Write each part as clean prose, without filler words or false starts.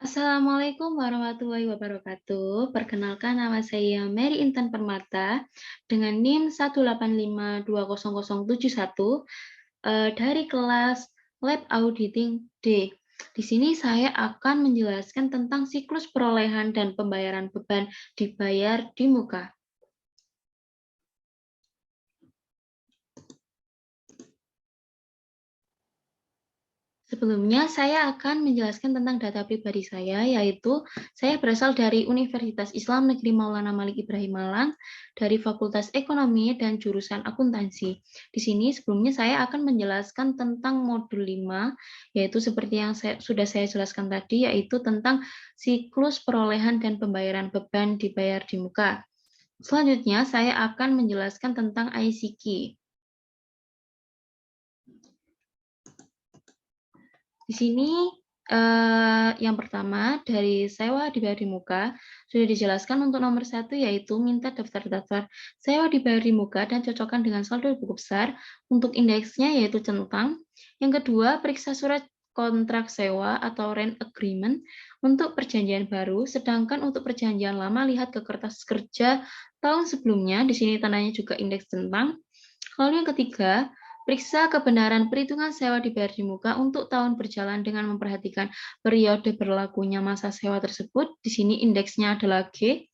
Assalamualaikum warahmatullahi wabarakatuh. Perkenalkan nama saya Mary Intan Permata dengan NIM 185200071 dari kelas Lab Auditing D. Di sini saya akan menjelaskan tentang siklus perolehan dan pembayaran beban dibayar di muka. Sebelumnya, saya akan menjelaskan tentang data pribadi saya, yaitu saya berasal dari Universitas Islam Negeri Maulana Malik Ibrahim Malang, dari Fakultas Ekonomi dan jurusan Akuntansi. Di sini sebelumnya saya akan menjelaskan tentang modul 5, yaitu seperti yang sudah saya jelaskan tadi, yaitu tentang siklus perolehan dan pembayaran beban dibayar di muka. Selanjutnya, saya akan menjelaskan tentang ICQ. Di sini yang pertama dari sewa dibayar di muka sudah dijelaskan untuk nomor 1 yaitu minta daftar-daftar sewa dibayar di muka dan cocokkan dengan saldo buku besar. Untuk indeksnya yaitu centang. Yang kedua, periksa surat kontrak sewa atau rent agreement untuk perjanjian baru, sedangkan untuk perjanjian lama lihat ke kertas kerja tahun sebelumnya. Di sini tandanya juga indeks centang. Lalu yang ketiga, periksa kebenaran perhitungan sewa dibayar di muka untuk tahun berjalan dengan memperhatikan periode berlakunya masa sewa tersebut. Di sini indeksnya adalah G.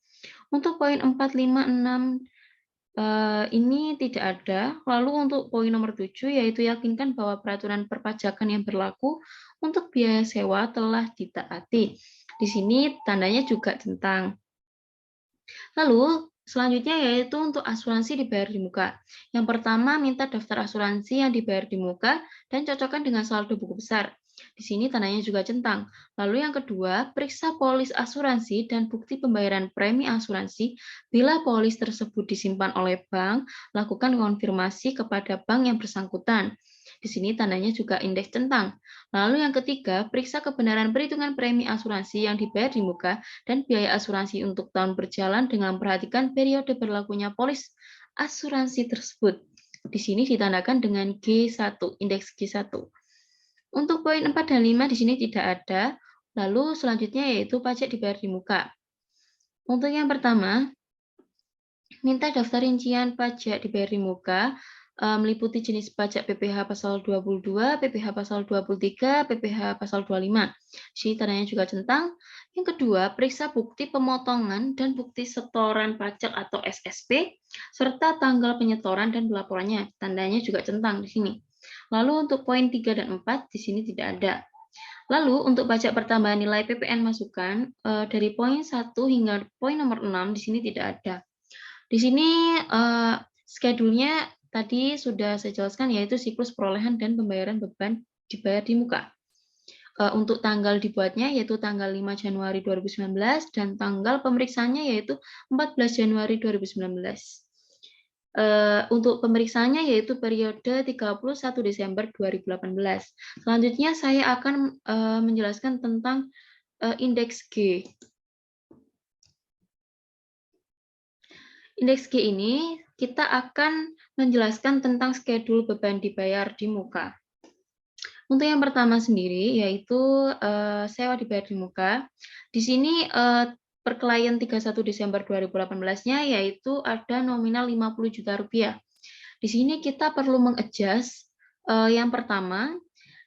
Untuk poin 4, 5, 6 ini tidak ada. Lalu untuk poin nomor 7 yaitu yakinkan bahwa peraturan perpajakan yang berlaku untuk biaya sewa telah ditaati. Di sini tandanya juga centang. Lalu selanjutnya yaitu untuk asuransi dibayar di muka. Yang pertama, minta daftar asuransi yang dibayar di muka dan cocokkan dengan saldo buku besar. Di sini tandanya juga centang. Lalu yang kedua, periksa polis asuransi dan bukti pembayaran premi asuransi. Bila polis tersebut disimpan oleh bank, lakukan konfirmasi kepada bank yang bersangkutan. Di sini tandanya juga indeks centang. Lalu yang ketiga, periksa kebenaran perhitungan premi asuransi yang dibayar di muka dan biaya asuransi untuk tahun berjalan dengan memperhatikan periode berlakunya polis asuransi tersebut. Di sini ditandakan dengan G1, indeks G1. Untuk poin 4 dan 5 di sini tidak ada. Lalu selanjutnya yaitu pajak dibayar di muka. Untuk yang pertama, minta daftar rincian pajak dibayar di muka meliputi jenis pajak PPh pasal 22, PPh pasal 23, PPh pasal 25. Sini tandanya juga centang. Yang kedua, periksa bukti pemotongan dan bukti setoran pajak atau SSP, serta tanggal penyetoran dan pelaporannya. Tandanya juga centang di sini. Lalu untuk poin 3 dan 4 di sini tidak ada. Lalu untuk pajak pertambahan nilai PPN masukan dari poin 1 hingga poin nomor 6 di sini tidak ada. Di sini schedule-nya tadi sudah saya jelaskan yaitu siklus perolehan dan pembayaran beban dibayar di muka. Untuk tanggal dibuatnya yaitu tanggal 5 Januari 2019 dan tanggal pemeriksaannya yaitu 14 Januari 2019. Untuk pemeriksaannya yaitu periode 31 Desember 2018. Selanjutnya saya akan menjelaskan tentang indeks G. Indeks G ini kita akan menjelaskan tentang schedule beban dibayar di muka. Untuk yang pertama sendiri yaitu sewa dibayar di muka. Di sini per klien 31 Desember 2018-nya yaitu ada nominal 50 juta rupiah. Di sini kita perlu mengadjust yang pertama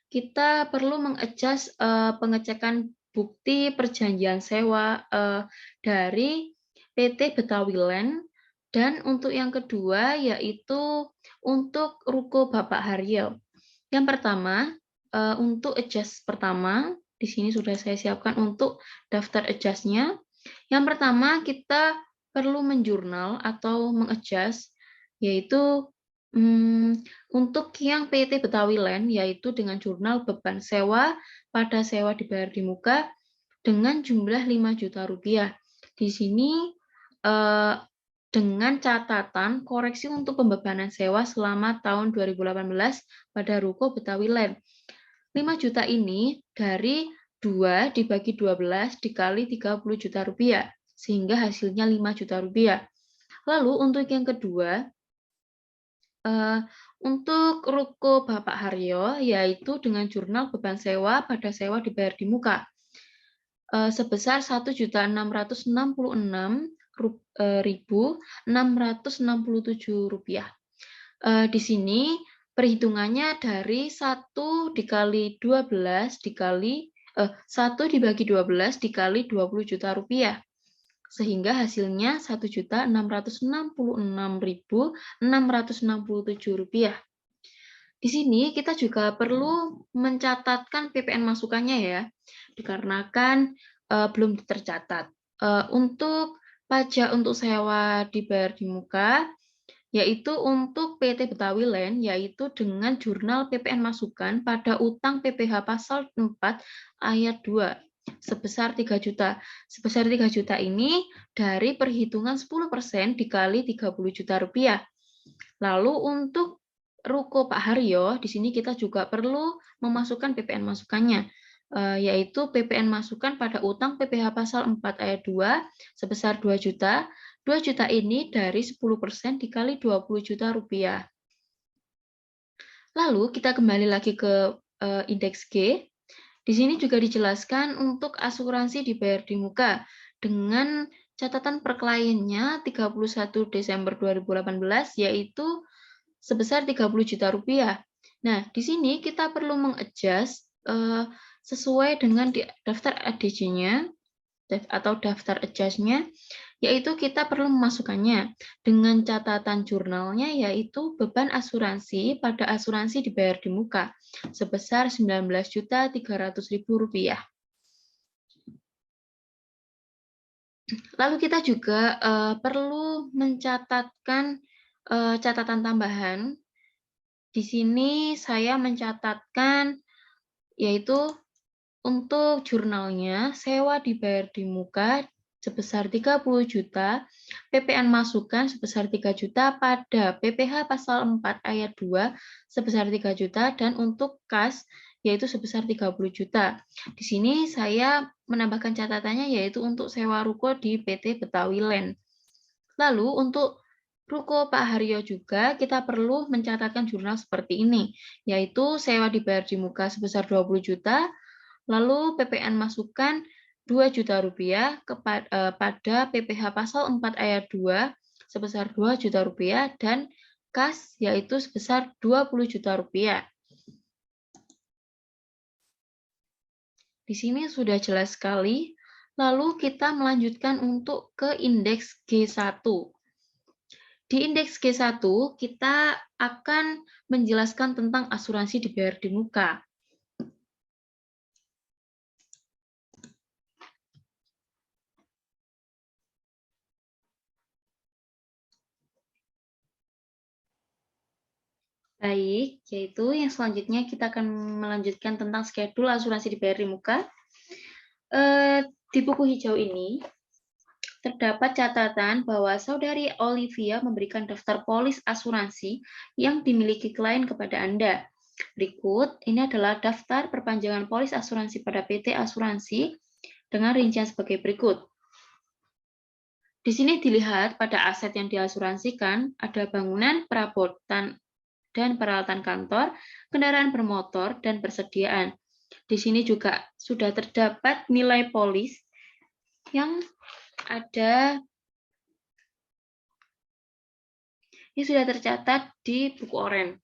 kita perlu mengadjust pengecekan bukti perjanjian sewa dari PT Betawi Land. Dan untuk yang kedua yaitu untuk ruko Bapak Haryo. Yang pertama, untuk adjust pertama, di sini sudah saya siapkan untuk daftar adjust-nya. Yang pertama, kita perlu menjurnal atau mengadjust, yaitu untuk yang PT Betawi Land, yaitu dengan jurnal beban sewa pada sewa dibayar di muka dengan jumlah 5 juta rupiah. Di sini dengan catatan koreksi untuk pembebanan sewa selama tahun 2018 pada ruko Betawi Land. 5 juta ini dari 2 dibagi 12 dikali 30 juta rupiah, sehingga hasilnya 5 juta rupiah. Lalu untuk yang kedua, untuk ruko Bapak Haryo, yaitu dengan jurnal beban sewa pada sewa dibayar di muka. sebesar Rp1.666.667. Di sini perhitungannya dari 1 dikali 12 dikali 1 dibagi 12 dikali Rp20.000.000, sehingga hasilnya Rp1.666.667. Di sini kita juga perlu mencatatkan PPN masukannya ya, dikarenakan belum tercatat. Untuk pajak untuk sewa dibayar di muka, yaitu untuk PT Betawi Land, yaitu dengan jurnal PPN masukan pada utang PPh pasal 4 ayat 2 sebesar 3 juta. Sebesar 3 juta ini dari perhitungan 10% dikali Rp30 juta. Lalu untuk ruko Pak Haryo, di sini kita juga perlu memasukkan PPN masukannya, yaitu PPN masukan pada utang PPh pasal 4 ayat 2 sebesar 2 juta. 2 juta ini dari 10% dikali Rp20 juta. Lalu kita kembali lagi ke indeks G. Di sini juga dijelaskan untuk asuransi dibayar di muka dengan catatan per kliennya 31 Desember 2018 yaitu sebesar Rp30 juta. Nah, di sini kita perlu mengadjust sesuai dengan di daftar ADC-nya atau daftar adjust-nya, yaitu kita perlu memasukkannya dengan catatan jurnalnya, yaitu beban asuransi pada asuransi dibayar di muka sebesar Rp19.300.000. Lalu kita juga perlu mencatatkan catatan tambahan. Di sini saya mencatatkan yaitu untuk jurnalnya sewa dibayar di muka sebesar 30 juta, PPN masukan sebesar 3 juta pada PPh pasal 4 ayat 2 sebesar 3 juta, dan untuk kas yaitu sebesar 30 juta. Di sini saya menambahkan catatannya yaitu untuk sewa ruko di PT Betawi Land. Lalu untuk ruko Pak Haryo juga kita perlu mencatatkan jurnal seperti ini, yaitu sewa dibayar di muka sebesar 20 juta, lalu PPN masukan Rp2 juta pada PPh pasal 4 ayat 2 sebesar Rp2 juta dan kas yaitu sebesar Rp20 juta. Di sini sudah jelas sekali. Lalu kita melanjutkan untuk ke indeks G1. Di indeks G1 kita akan menjelaskan tentang asuransi dibayar di muka. Baik, yaitu yang selanjutnya kita akan melanjutkan tentang schedule asuransi dibayar di muka. Di buku hijau ini terdapat catatan bahwa Saudari Olivia memberikan daftar polis asuransi yang dimiliki klien kepada Anda. Berikut, ini adalah daftar perpanjangan polis asuransi pada PT Asuransi dengan rincian sebagai berikut. Di sini dilihat pada aset yang diasuransikan, ada bangunan, perabotan, dan peralatan kantor, kendaraan bermotor, dan persediaan. Di sini juga sudah terdapat nilai polis yang ada, ini sudah tercatat di buku oren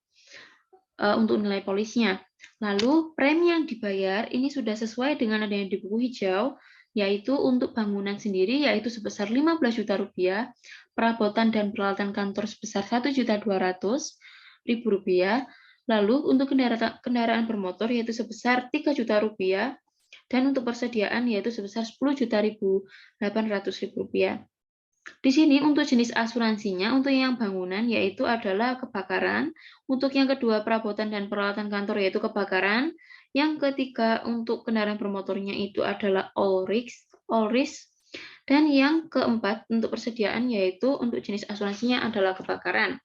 untuk nilai polisnya. Lalu premi yang dibayar ini sudah sesuai dengan ada yang di buku hijau, yaitu untuk bangunan sendiri yaitu sebesar Rp15 juta, perabotan dan peralatan kantor sebesar Rp1.200.000, lalu untuk kendaraan bermotor yaitu sebesar Rp3 juta, dan untuk persediaan yaitu sebesar Rp10.800.000. Di sini untuk jenis asuransinya, untuk yang bangunan yaitu adalah kebakaran, untuk yang kedua perabotan dan peralatan kantor yaitu kebakaran, yang ketiga untuk kendaraan bermotornya itu adalah all risk, dan yang keempat untuk persediaan yaitu untuk jenis asuransinya adalah kebakaran.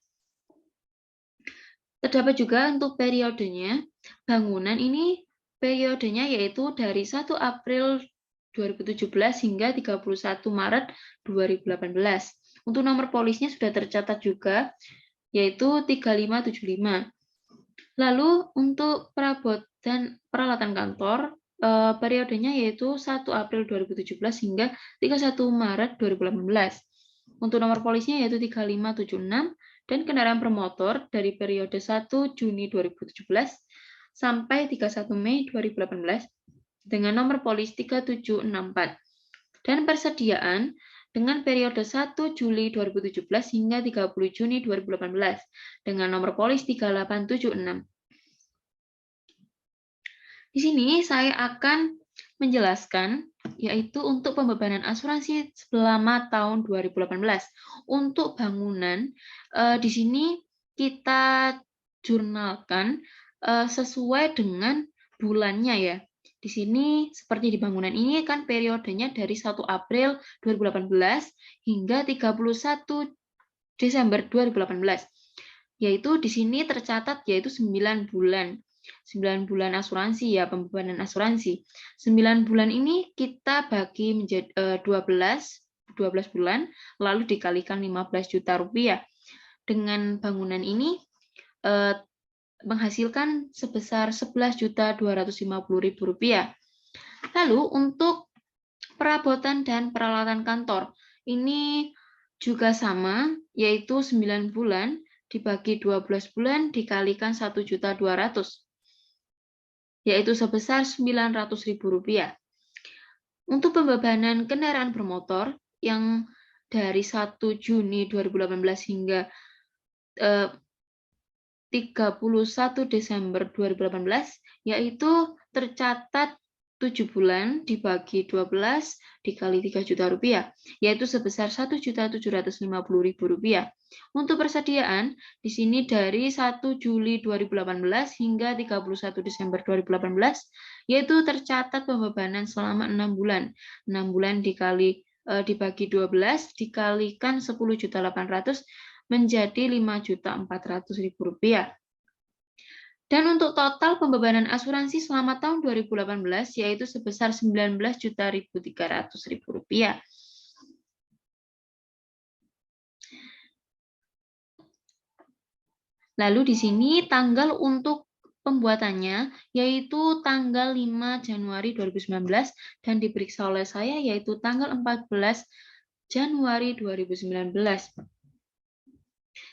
Terdapat juga untuk periodenya, bangunan ini periodenya yaitu dari 1 April 2017 hingga 31 Maret 2018. Untuk nomor polisnya sudah tercatat juga, yaitu 3575. Lalu untuk perabotan peralatan kantor, periodenya yaitu 1 April 2017 hingga 31 Maret 2018. Untuk nomor polisnya yaitu 3576 dan kendaraan bermotor dari periode 1 Juni 2017 sampai 31 Mei 2018 dengan nomor polis 3764 dan persediaan dengan periode 1 Juli 2017 hingga 30 Juni 2018 dengan nomor polis 3876. Di sini saya akan menjelaskan yaitu untuk pembebanan asuransi selama tahun 2018. Untuk bangunan di sini kita jurnalkan sesuai dengan bulannya ya. Di sini seperti di bangunan ini kan periodenya dari 1 April 2018 hingga 31 Desember 2018. Yaitu di sini tercatat yaitu 9 bulan. 9 bulan asuransi ya, pembebanan asuransi. 9 bulan ini kita bagi menjadi 12 bulan, lalu dikalikan 15 juta rupiah. Dengan bangunan ini menghasilkan sebesar 11.250.000 rupiah. Lalu untuk perabotan dan peralatan kantor, ini juga sama, yaitu 9 bulan dibagi 12 bulan dikalikan 1.200.000. Yaitu sebesar 900.000 rupiah. Untuk pembebanan kendaraan bermotor yang dari 1 Juni 2018 hingga 31 Desember 2018, yaitu tercatat 7 bulan dibagi 12 dikali 3 juta rupiah, yaitu sebesar 1.750.000 rupiah. Untuk persediaan, di sini dari 1 Juli 2018 hingga 31 Desember 2018, yaitu tercatat pembebanan selama 6 bulan. 6 bulan dibagi 12 dikalikan 10.800.000 menjadi 5.400.000 rupiah. Dan untuk total pembebanan asuransi selama tahun 2018 yaitu sebesar 19.300.000 rupiah. Lalu di sini tanggal untuk pembuatannya yaitu tanggal 5 Januari 2019 dan diperiksa oleh saya yaitu tanggal 14 Januari 2019.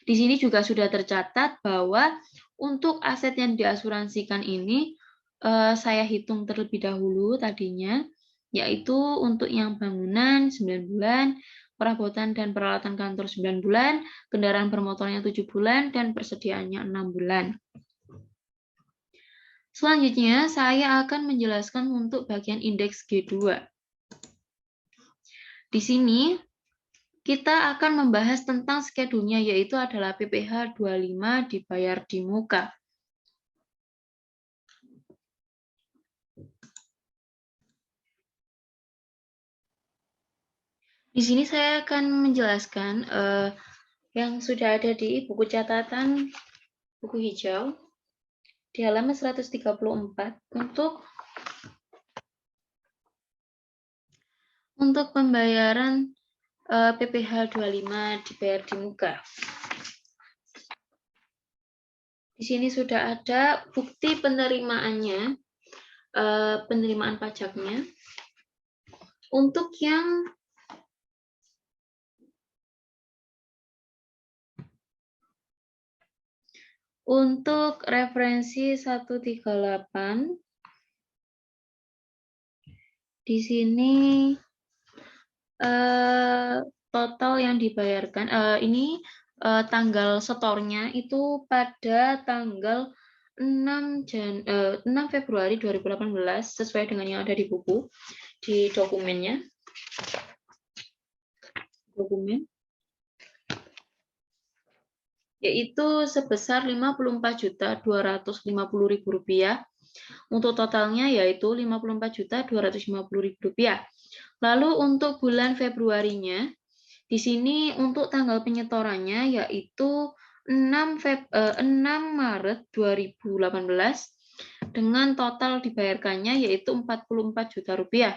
Di sini juga sudah tercatat bahwa untuk aset yang diasuransikan ini saya hitung terlebih dahulu tadinya, yaitu untuk yang bangunan 9 bulan, perabotan dan peralatan kantor 9 bulan, kendaraan bermotornya 7 bulan, dan persediaannya 6 bulan. Selanjutnya, saya akan menjelaskan untuk bagian indeks G2. Di sini, kita akan membahas tentang skedulnya, yaitu adalah PPh 25 dibayar di muka. Di sini saya akan menjelaskan yang sudah ada di buku catatan buku hijau di halaman 134 untuk pembayaran PPh 25 dibayar di muka. Di sini sudah ada bukti penerimaannya, penerimaan pajaknya. Untuk yang referensi 138, di sini total yang dibayarkan ini tanggal setornya itu pada tanggal 6 Februari 2018 sesuai dengan yang ada di buku di dokumennya. Yaitu sebesar 54.250.000 rupiah. Untuk totalnya yaitu 54.250.000 rupiah. Lalu untuk bulan Februarinya, di sini untuk tanggal penyetorannya yaitu 6 Maret 2018 dengan total dibayarkannya yaitu 44 juta rupiah.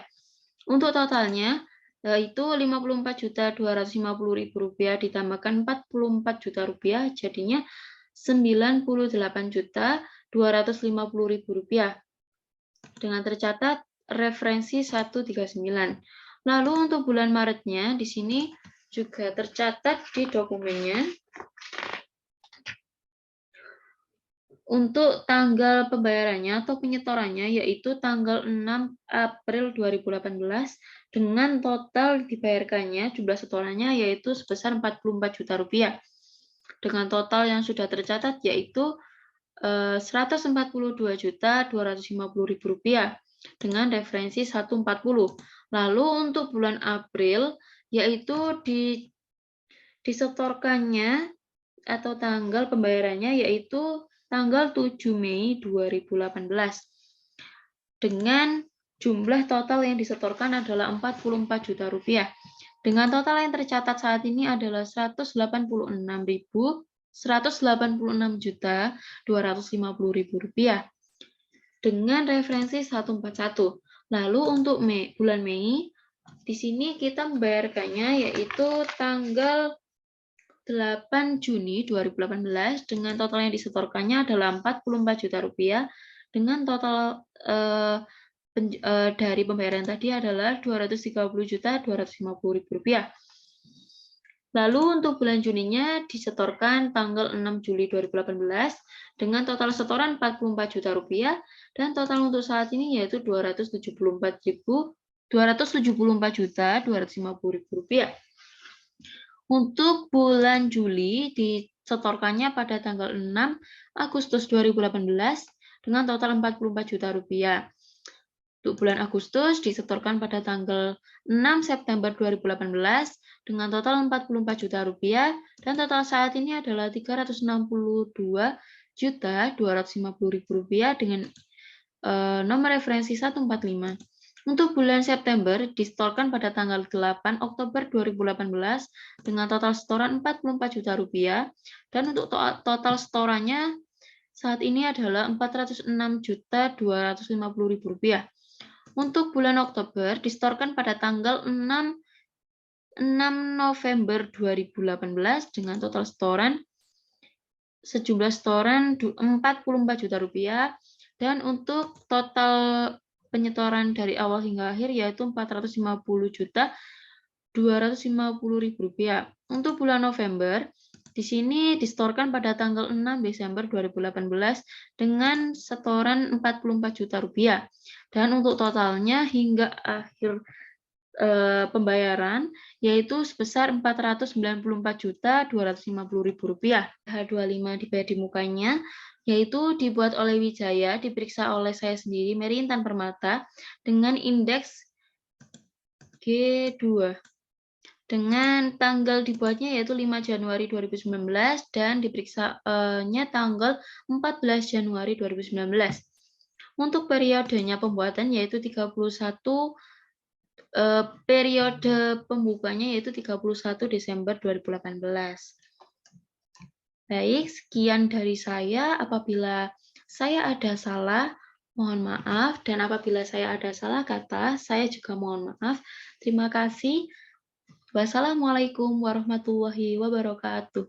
Untuk totalnya yaitu 54.250.000 rupiah ditambahkan 44 juta rupiah jadinya 98.250.000 rupiah. dengan tercatat referensi 139. Lalu untuk bulan Maretnya, di sini juga tercatat di dokumennya. Untuk tanggal pembayarannya atau penyetorannya yaitu tanggal 6 April 2018 dengan total dibayarkannya jumlah setorannya yaitu sebesar 44 juta rupiah. Dengan total yang sudah tercatat yaitu 142.250.000 rupiah dengan referensi 140. Lalu untuk bulan April yaitu disetorkannya atau tanggal pembayarannya yaitu tanggal 7 Mei 2018 dengan jumlah total yang disetorkan adalah 44 juta rupiah. Dengan total yang tercatat saat ini adalah 186.250.000 rupiah dengan referensi 141. Lalu untuk bulan Mei, di sini kita membayarkannya yaitu tanggal 8 Juni 2018 dengan total yang disetorkannya adalah 44 juta rupiah dengan total dari pembayaran tadi adalah 230.250.000 rupiah. Lalu untuk bulan Juninya disetorkan tanggal 6 Juli 2018 dengan total setoran 44 juta rupiah dan total untuk saat ini yaitu 274.250.000 rupiah. Untuk bulan Juli disetorkannya pada tanggal 6 Agustus 2018 dengan total 44 juta rupiah. Untuk bulan Agustus disetorkan pada tanggal 6 September 2018 dengan total 44 juta rupiah dan total saat ini adalah 362.250.000 rupiah dengan nomor referensi 145. Untuk bulan September disetorkan pada tanggal 8 Oktober 2018 dengan total setoran 44 juta rupiah dan untuk total setorannya saat ini adalah 406.250.000 rupiah. Untuk bulan Oktober disetorkan pada tanggal 6 November 2018 dengan total setoran sejumlah setoran 44 juta rupiah dan untuk total penyetoran dari awal hingga akhir yaitu 450.250.000 rupiah. Untuk bulan November di sini disetorkan pada tanggal 6 Desember 2018 dengan setoran 44 juta rupiah dan untuk totalnya hingga akhir pembayaran yaitu sebesar 494.250.000 rupiah. H25 dibayar di mukanya yaitu dibuat oleh Wijaya, diperiksa oleh saya sendiri, Mary Intan Permata, dengan indeks G2. Dengan tanggal dibuatnya yaitu 5 Januari 2019 dan diperiksanya tanggal 14 Januari 2019. Untuk periodenya pembuatan yaitu 31 periode pembukanya yaitu 31 Desember 2018. Baik, sekian dari saya. Apabila saya ada salah, mohon maaf. Dan apabila saya ada salah kata, saya juga mohon maaf. Terima kasih. Wassalamualaikum warahmatullahi wabarakatuh.